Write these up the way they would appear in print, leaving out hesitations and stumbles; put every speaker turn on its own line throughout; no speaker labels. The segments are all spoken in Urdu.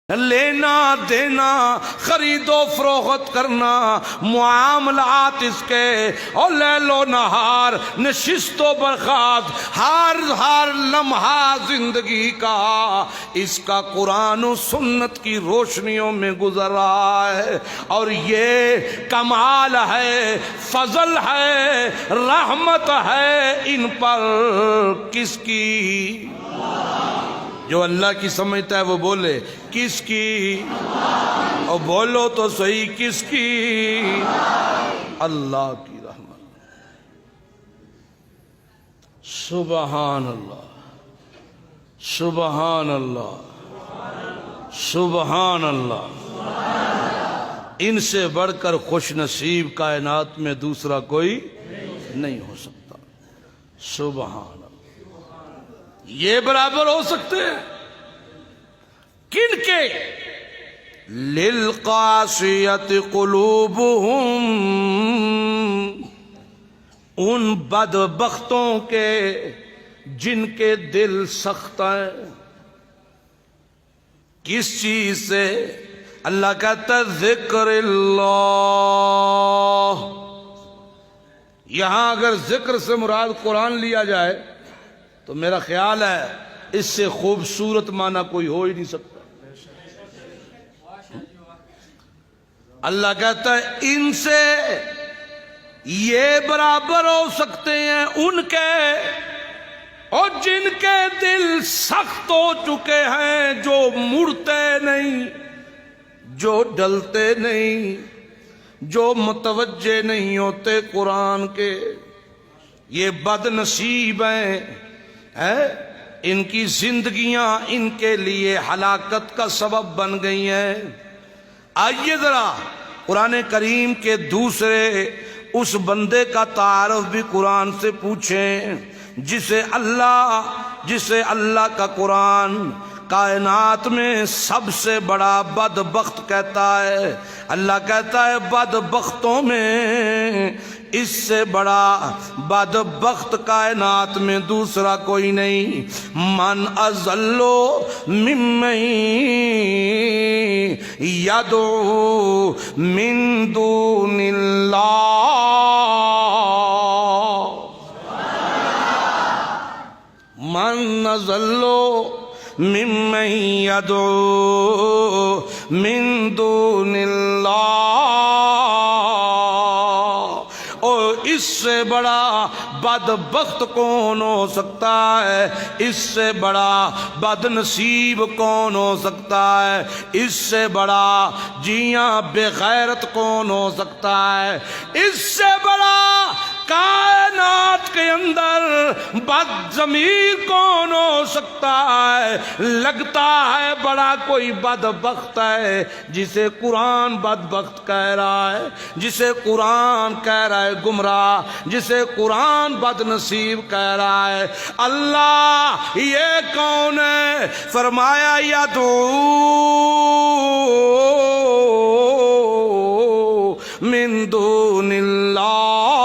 لینا دینا، خرید و فروخت کرنا، معاملات اس کے، اور لیل و نہار، نشست و برخاست، ہر لمحہ زندگی کا اس کا قرآن و سنت کی روشنیوں میں گزر رہا ہے۔ اور یہ کمال ہے، فضل ہے، رحمت ہے ان پر کس کی؟ جو اللہ کی سمجھتا ہے وہ بولے کس کی؟ اور بولو تو صحیح کس کی؟ اللہ کی رحمت۔ سبحان اللہ، سبحان اللہ، سبحان اللہ۔ ان سے بڑھ کر خوش نصیب کائنات میں دوسرا کوئی نہیں ہو سکتا۔ سبحان اللہ۔ یہ برابر ہو سکتے ہیں کن کے؟ للقاسیۃ قلوبہم، ان بدبختوں کے جن کے دل سخت ہیں۔ کس چیز سے؟ اللہ کہتا ہے ذکر اللہ۔ یہاں اگر ذکر سے مراد قرآن لیا جائے تو میرا خیال ہے اس سے خوبصورت معنی کوئی ہو ہی نہیں سکتا۔ اللہ کہتا ہے ان سے یہ برابر ہو سکتے ہیں ان کے، اور جن کے دل سخت ہو چکے ہیں، جو مڑتے نہیں، جو ڈلتے نہیں، جو متوجہ نہیں ہوتے قرآن کے، یہ بد نصیب ہیں۔ ان کی زندگیاں ان کے لیے ہلاکت کا سبب بن گئی ہیں۔ آئیے ذرا قرآن کریم کے دوسرے اس بندے کا تعارف بھی قرآن سے پوچھیں جسے اللہ کا قرآن کائنات میں سب سے بڑا بدبخت کہتا ہے۔ اللہ کہتا ہے بدبختوں میں اس سے بڑا بدبخت کائنات میں دوسرا کوئی نہیں۔ من اضل ممن یدعو من دون اللہ، من اضل ممن یدعو من دون اللہ۔ اور اس سے بڑا بدبخت کون ہو سکتا ہے؟ اس سے بڑا بد نصیب کون ہو سکتا ہے؟ اس سے بڑا جیاں بے غیرت کون ہو سکتا ہے؟ اس سے بڑا کائنات کے اندر بد ضمیر کون ہو سکتا ہے؟ لگتا ہے بڑا کوئی بدبخت ہے جسے قرآن بدبخت کہہ رہا ہے، جسے قرآن کہہ رہا ہے گمراہ، جسے قرآن بد نصیب کہہ رہا ہے۔ اللہ یہ کون ہے؟ فرمایا یدعو من دون اللہ،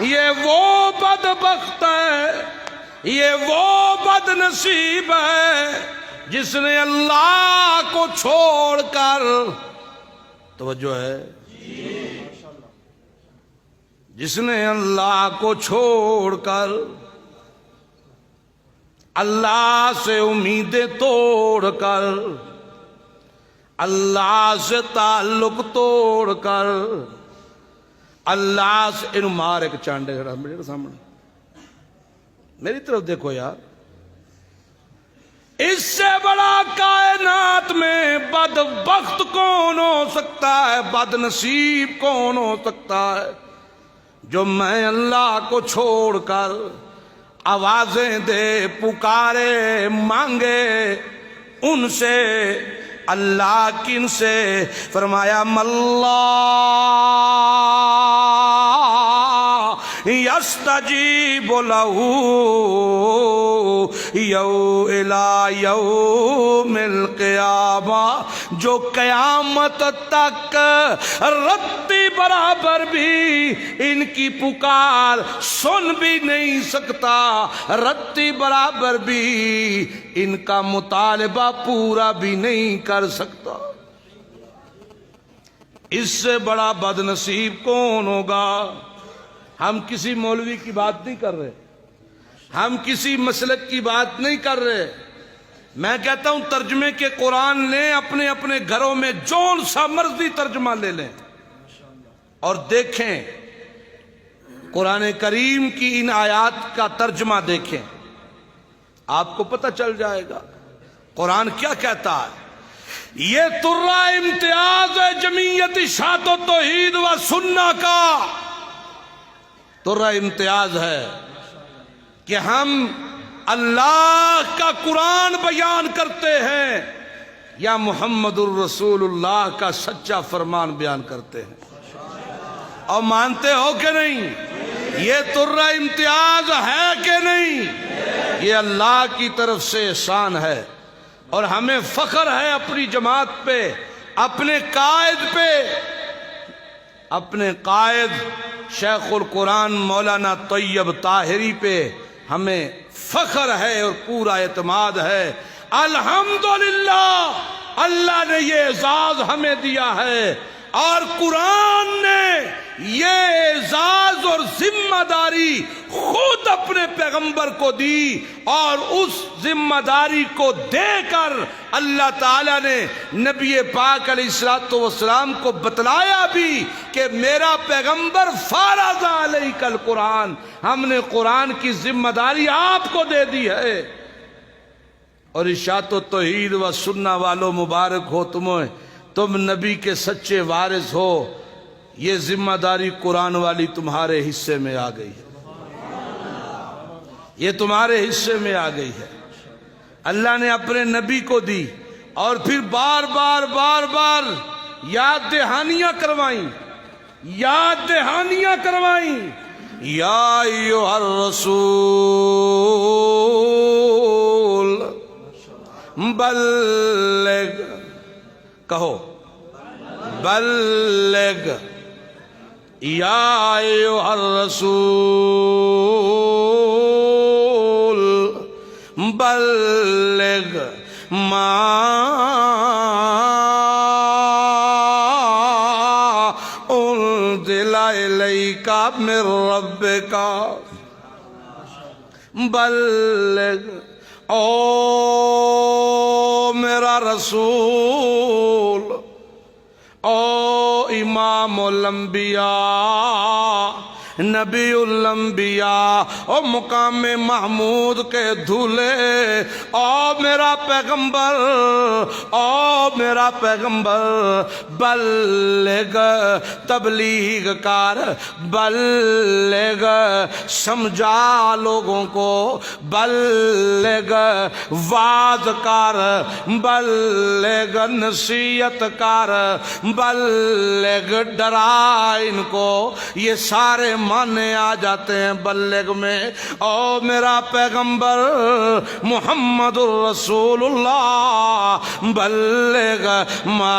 یہ وہ بدبخت ہے، یہ وہ بد نصیب ہے جس نے اللہ کو چھوڑ کر، توجہ ہے، جس نے اللہ کو چھوڑ کر، اللہ سے امیدیں توڑ کر، اللہ سے تعلق توڑ کر، اللہ سے انہوں مار ایک چانڈے کھڑا میرے سامنے، میری طرف دیکھو یار۔ اس سے بڑا کائنات میں بدبخت کون ہو سکتا ہے؟ بد نصیب کون ہو سکتا ہے؟ جو میں اللہ کو چھوڑ کر آوازیں دے، پکارے، مانگے ان سے۔ اللہ کن سے؟ فرمایا مَلَّہ یستجیب لہ الی یوم القیامہ، جو قیامت تک رتی برابر بھی ان کی پکار سن بھی نہیں سکتا، رتی برابر بھی ان کا مطالبہ پورا بھی نہیں کر سکتا۔ اس سے بڑا بد نصیب کون ہوگا؟ ہم کسی مولوی کی بات نہیں کر رہے، ہم کسی مسلک کی بات نہیں کر رہے، میں کہتا ہوں ترجمے کے قرآن لیں، اپنے اپنے گھروں میں جون سا مرضی ترجمہ لے لیں اور دیکھیں قرآن کریم کی ان آیات کا ترجمہ دیکھیں، آپ کو پتہ چل جائے گا قرآن کیا کہتا ہے۔ یہ ترہ امتیاز ہے جمعیت اشاعت و توحید و سنہ کا، ترہ امتیاز ہے کہ ہم اللہ کا قرآن بیان کرتے ہیں یا محمد الرسول اللہ کا سچا فرمان بیان کرتے ہیں، اور مانتے ہو کہ نہیں؟ یہ ترہ امتیاز ہے کہ نہیں؟ یہ اللہ کی طرف سے احسان ہے، اور ہمیں فخر ہے اپنی جماعت پہ، اپنے قائد پہ، اپنے قائد شیخ القرآن مولانا طیب طاہری پہ ہمیں فخر ہے اور پورا اعتماد ہے۔ الحمدللہ اللہ نے یہ اعزاز ہمیں دیا ہے، اور قرآن نے یہ اعزاز اور ذمہ داری خود اپنے پیغمبر کو دی، اور اس ذمہ داری کو دے کر اللہ تعالیٰ نے نبی پاک علیہ الصلوۃ والسلام کو بتلایا بھی کہ میرا پیغمبر فارض علیک القرآن، ہم نے قرآن کی ذمہ داری آپ کو دے دی ہے۔ اور اشاعت و توحید و سنہ والوں مبارک ہو تمہیں، تم نبی کے سچے وارث ہو، یہ ذمہ داری قرآن والی تمہارے حصے میں آ گئی ہے، یہ تمہارے حصے میں آ گئی ہے، اللہ نے اپنے نبی کو دی، اور پھر بار بار بار بار یاد دہانیاں کروائیں، یاد دہانیاں کروائیں۔ یا ایھا الرسول بلغ، کہو بلغ، یا ایھا الرسول بلغ ما انزل الیک من ربک، بلغ، او میرا رسول، او امام الانبیاء، نبی الانبیاء، او مقام محمود کے دھولے، او میرا پیغمبر، او میرا پیغمبر، بلغ، تبلیغ کر، بلغ، سمجھا لوگوں کو، بلغ، واعظ کر، بلغ، نصیحت کر، بلغ، ڈرا ان کو، یہ سارے معنی آ جاتے ہیں بلغ میں۔ او میرا پیغمبر محمد الرسول اللہ، بلغ ما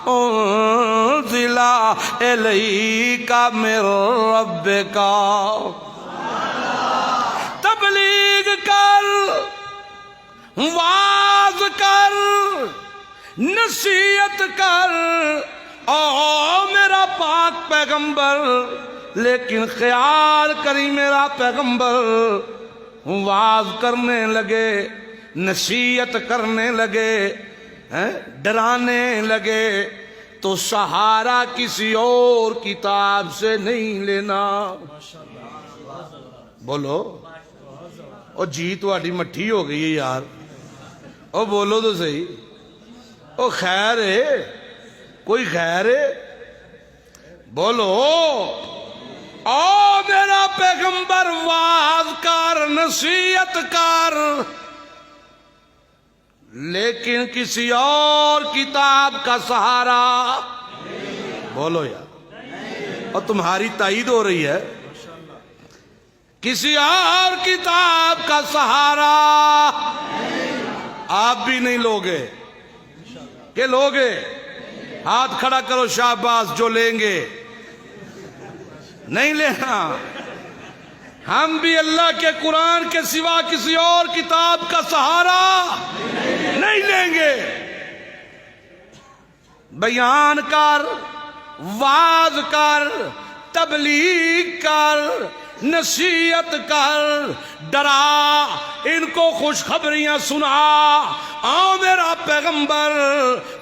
انزل الیک من ربک، تبلیغ کر، واعظ کر، نصیحت کر، او میرا پاک پیغمبر۔ لیکن خیال کری میرا پیغمبر واعظ کرنے لگے، نصیحت کرنے لگے، ڈرانے لگے، تو سہارا کسی اور کتاب سے نہیں لینا۔ بولو، او جی تہاڈی مٹھی ہو گئی ہے یار، او بولو تو صحیح، او خیر ہے، کوئی خیر ہے، بولو۔ او میرا پیغمبر واعظ کر، نصیحت کر، لیکن کسی اور کتاب کا سہارا، بولو یار، اور تمہاری تائید ہو رہی ہے. کسی اور کتاب کا سہارا آپ بھی نہیں لوگے. کہ لوگے؟ ہاتھ کھڑا کرو شاباش جو لیں گے. نہیں لینا. ہم بھی اللہ کے قرآن کے سوا کسی اور کتاب کا سہارا نہیں لیں گے. بیان کر، واز کر، تبلیغ کر، نصیحت کر، ڈرا، ان کو خوشخبریاں سنا. آ میرا پیغمبر،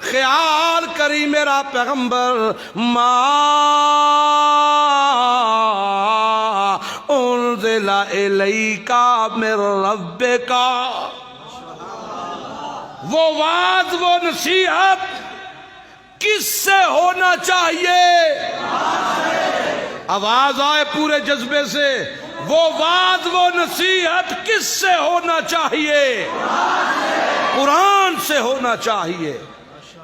خیال کری میرا پیغمبر، ما انزل الیک من ربک. وہ واز، وہ نصیحت کس سے ہونا چاہیے؟ آواز آئے پورے جذبے سے. وہ واز، وہ نصیحت کس سے ہونا چاہیے؟ قرآن سے ہونا چاہیے.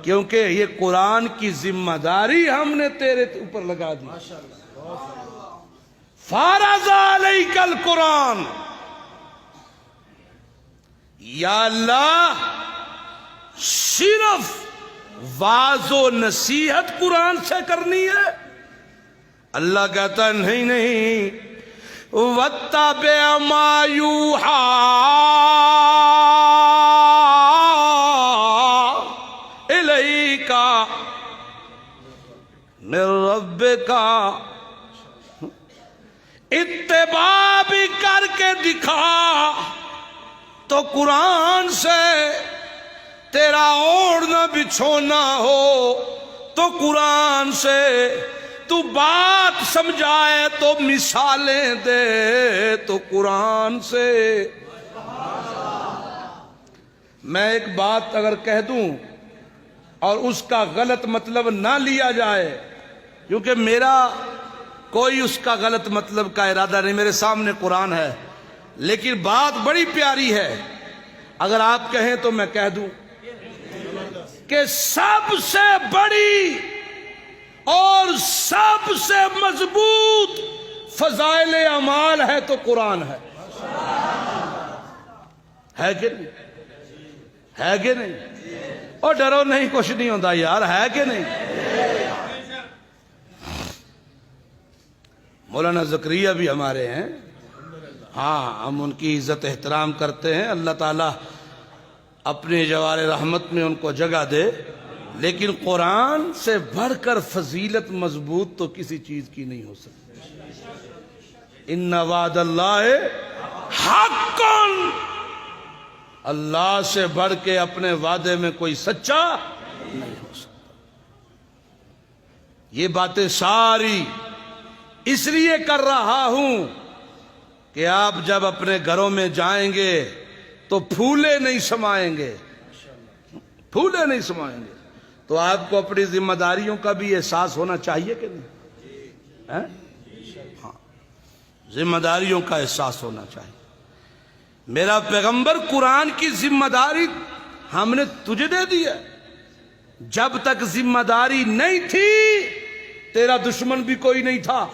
کیونکہ یہ قرآن کی ذمہ داری ہم نے تیرے اوپر لگا دی. فارض علیک القرآن. یا اللہ، صرف واز و نصیحت قرآن سے کرنی ہے؟ اللہ کہتا ہے نہیں نہیں. وَاتَّبِعْ مَا يُوحَىٰ إِلَيْكَ مِن رَبِّكَ. اتباع بھی کر کے دکھا تو قرآن سے. تیرا اوڑھنا بچھونا ہو تو قرآن سے. تو بات سمجھائے تو مثالیں دے تو قرآن سے. میں ایک بات اگر کہہ دوں اور اس کا غلط مطلب نہ لیا جائے، کیونکہ میرا کوئی اس کا غلط مطلب کا ارادہ نہیں، میرے سامنے قرآن ہے، لیکن بات بڑی پیاری ہے. اگر آپ کہیں تو میں کہہ دوں کہ سب سے بڑی اور سب سے مضبوط فضائل اعمال ہے تو قرآن ہے. ہے کہ نہیں؟ ہے کہ نہیں؟ اور ڈرو نہیں، کچھ نہیں ہوتا یار. ہے کہ نہیں؟ مولانا زکریا بھی ہمارے ہیں. ہاں، ہم ان کی عزت احترام کرتے ہیں. اللہ تعالیٰ اپنے جوار رحمت میں ان کو جگہ دے. لیکن قرآن سے بڑھ کر فضیلت مضبوط تو کسی چیز کی نہیں ہو سکتی. ان وعد اللہ حق. اللہ سے بڑھ کے اپنے وعدے میں کوئی سچا نہیں ہو سکتا. یہ باتیں ساری اس لیے کر رہا ہوں کہ آپ جب اپنے گھروں میں جائیں گے تو پھولے نہیں سمائیں گے. پھولے نہیں سمائیں گے تو آپ کو اپنی ذمہ داریوں کا بھی احساس ہونا چاہیے کہ نہیں؟ ہاں، ذمہ داریوں کا احساس ہونا چاہیے. میرا پیغمبر، قرآن کی ذمہ داری ہم نے تجھے دے دی ہے. جب تک ذمہ داری نہیں تھی تیرا دشمن بھی کوئی نہیں تھا.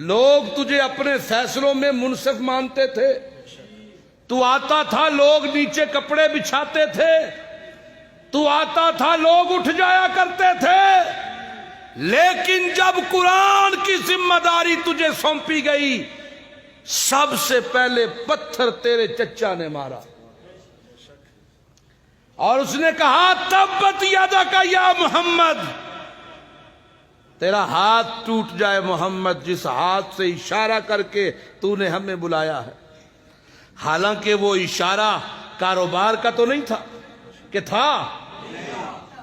لوگ تجھے اپنے فیصلوں میں منصف مانتے تھے. تو آتا تھا لوگ نیچے کپڑے بچھاتے تھے. تو آتا تھا لوگ اٹھ جایا کرتے تھے. لیکن جب قرآن کی ذمہ داری تجھے سونپی گئی، سب سے پہلے پتھر تیرے چچا نے مارا اور اس نے کہا تبت یدک یا محمد. تیرا ہاتھ ٹوٹ جائے محمد، جس ہاتھ سے اشارہ کر کے تو نے ہمیں بلایا ہے. حالانکہ وہ اشارہ کاروبار کا تو نہیں تھا کہ تھا،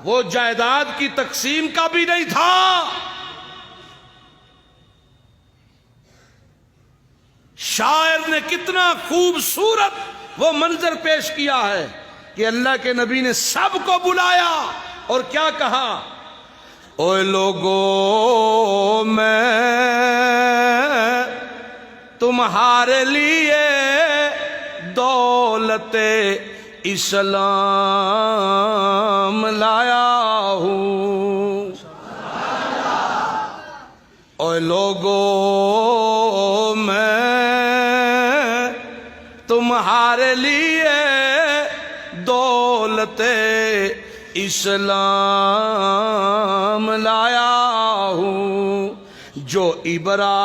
وہ جائیداد کی تقسیم کا بھی نہیں تھا. شاعر نے کتنا خوبصورت وہ منظر پیش کیا ہے کہ اللہ کے نبی نے سب کو بلایا اور کیا کہا؟ اوے لوگو، میں تمہارے لیے دولت اسلام لایا ہوں. لوگوں میں تمہارے لیے دولت اسلام لایا ہوں، جو ابراہیم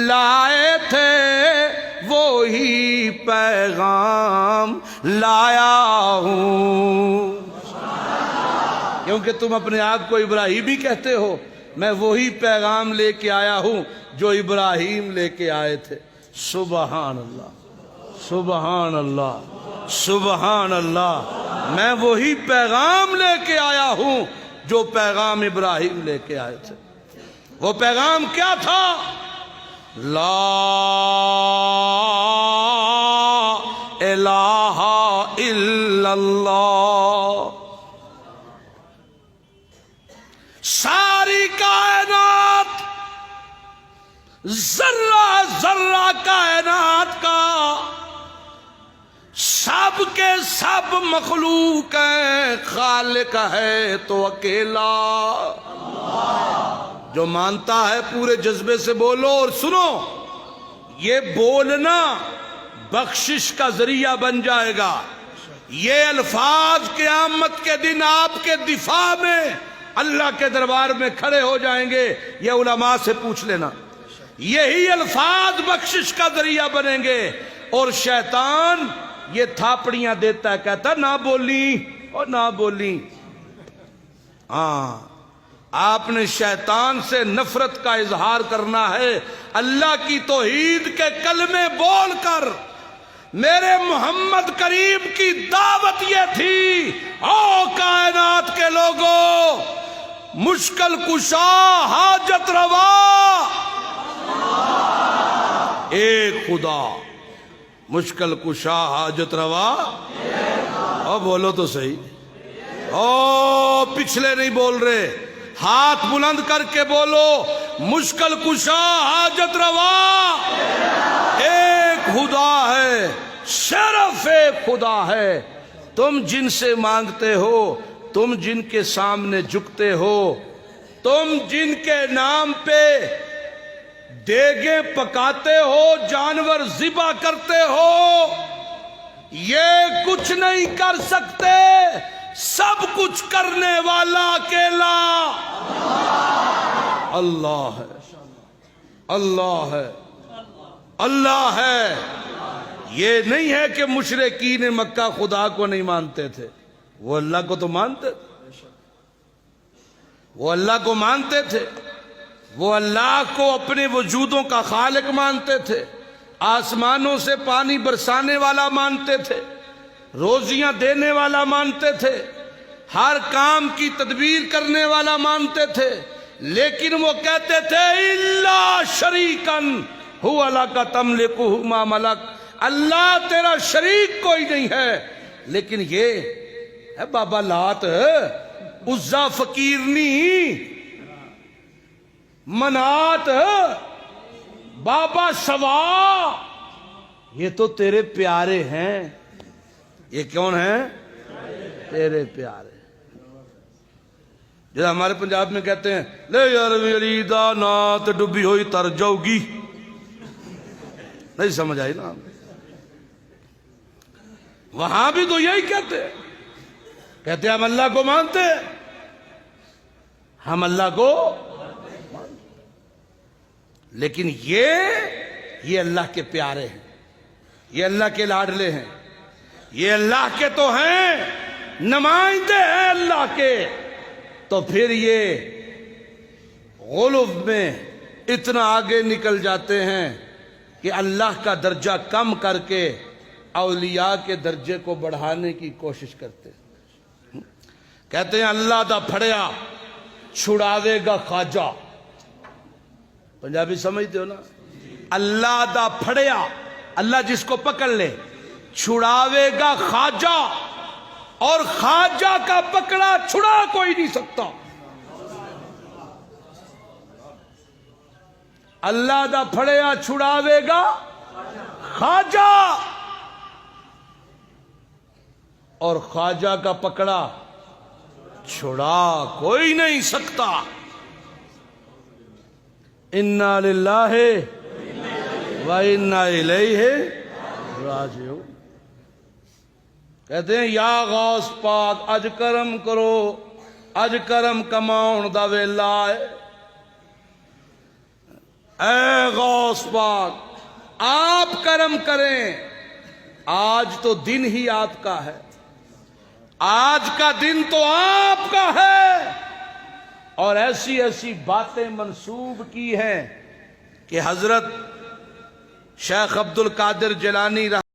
لائے تھے وہی پیغام لایا ہوں۔ کیونکہ تم اپنے آپ کو ابراہیمی کہتے ہو، میں وہی پیغام لے کے آیا ہوں جو ابراہیم لے کے آئے تھے۔ سبحان اللہ، سبحان اللہ، سبحان اللہ۔ میں وہی پیغام لے کے آیا ہوں جو پیغام ابراہیم لے کے آئے تھے۔ وہ پیغام کیا تھا؟ لا الہ الا اللہ۔ ساری کائنات، ذرہ ذرہ کائنات کا، سب کے سب مخلوق ہیں، خالق ہے تو اکیلا۔ جو مانتا ہے پورے جذبے سے بولو اور سنو، یہ بولنا بخشش کا ذریعہ بن جائے گا۔ یہ الفاظ قیامت کے دن آپ کے دفاع میں اللہ کے دربار میں کھڑے ہو جائیں گے۔ یہ علماء سے پوچھ لینا، یہی الفاظ بخشش کا ذریعہ بنیں گے۔ اور شیطان یہ تھاپڑیاں دیتا ہے، کہتا نہ بولی اور نہ بولی۔ ہاں، آپ نے شیطان سے نفرت کا اظہار کرنا ہے، اللہ کی توحید کے کلمے بول کر۔ میرے محمد کریم کی دعوت یہ تھی، او کائنات کے لوگوں، مشکل کشا حاجت روا ایک خدا، مشکل کشا حاجت روا، او بولو تو صحیح، او پچھلے نہیں بول رہے، ہاتھ بلند کر کے بولو، مشکل کشا حاجت روا ایک خدا ہے، صرف ایک خدا ہے۔ تم جن سے مانگتے ہو، تم جن کے سامنے جھکتے ہو، تم جن کے نام پہ دیگیں پکاتے ہو، جانور ذبح کرتے ہو، یہ کچھ نہیں کر سکتے۔ سب کچھ کرنے والا اکیلا اللہ ہے، اللہ ہے، اللہ ہے۔ یہ نہیں ہے کہ مشرکین مکہ خدا کو نہیں مانتے تھے، وہ اللہ کو تو مانتے تھے، وہ اللہ کو مانتے تھے، وہ اللہ کو اپنے وجودوں کا خالق مانتے تھے، آسمانوں سے پانی برسانے والا مانتے تھے، روزیاں دینے والا مانتے تھے، ہر کام کی تدبیر کرنے والا مانتے تھے۔ لیکن وہ کہتے تھے الا شریکن هو لک تملکہ ما ملک، اللہ تیرا شریک کوئی نہیں ہے۔ لیکن یہ ہے بابا لات، عزا فقیرنی، منات، بابا سوا، یہ تو تیرے پیارے ہیں۔ یہ کون ہیں؟ تیرے پیارے۔ جیسا ہمارے پنجاب میں کہتے ہیں لے یار میری دانات ڈبی ہوئی تر جاؤ گی، نہیں سمجھ آئی نا؟ وہاں بھی تو یہی کہتے ہیں ہم اللہ کو مانتے ہیں، ہم اللہ کو مانتے، لیکن یہ اللہ کے پیارے ہیں، یہ اللہ کے لاڈلے ہیں، یہ اللہ کے تو ہیں، نمائندے ہیں اللہ کے۔ تو پھر یہ غلو میں اتنا آگے نکل جاتے ہیں کہ اللہ کا درجہ کم کر کے اولیاء کے درجے کو بڑھانے کی کوشش کرتے ہیں۔ کہتے ہیں اللہ دا پھڑیا چھڑاوے گا خواجہ، پنجابی سمجھتے ہو نا؟ اللہ دا پھڑیا، اللہ جس کو پکڑ لے، چھڑاوے گا خواجہ، اور خواجہ کا پکڑا چھڑا کوئی نہیں سکتا۔ اللہ دا پھڑیا چھڑاوے گا خواجہ، اور خواجہ کا پکڑا چھڑا کوئی نہیں سکتا۔ انا للہ و انا الیہ راجعون۔ کہتے ہیں یا غوث پاک اج کرم کرو، اج کرم کماؤن دا ویلا ہے۔ اے غوث پاک آپ کرم کریں، آج تو دن ہی آپ کا ہے، آج کا دن تو آپ کا ہے، اور ایسی ایسی باتیں منسوب کی ہیں کہ حضرت شیخ عبد القادر جیلانی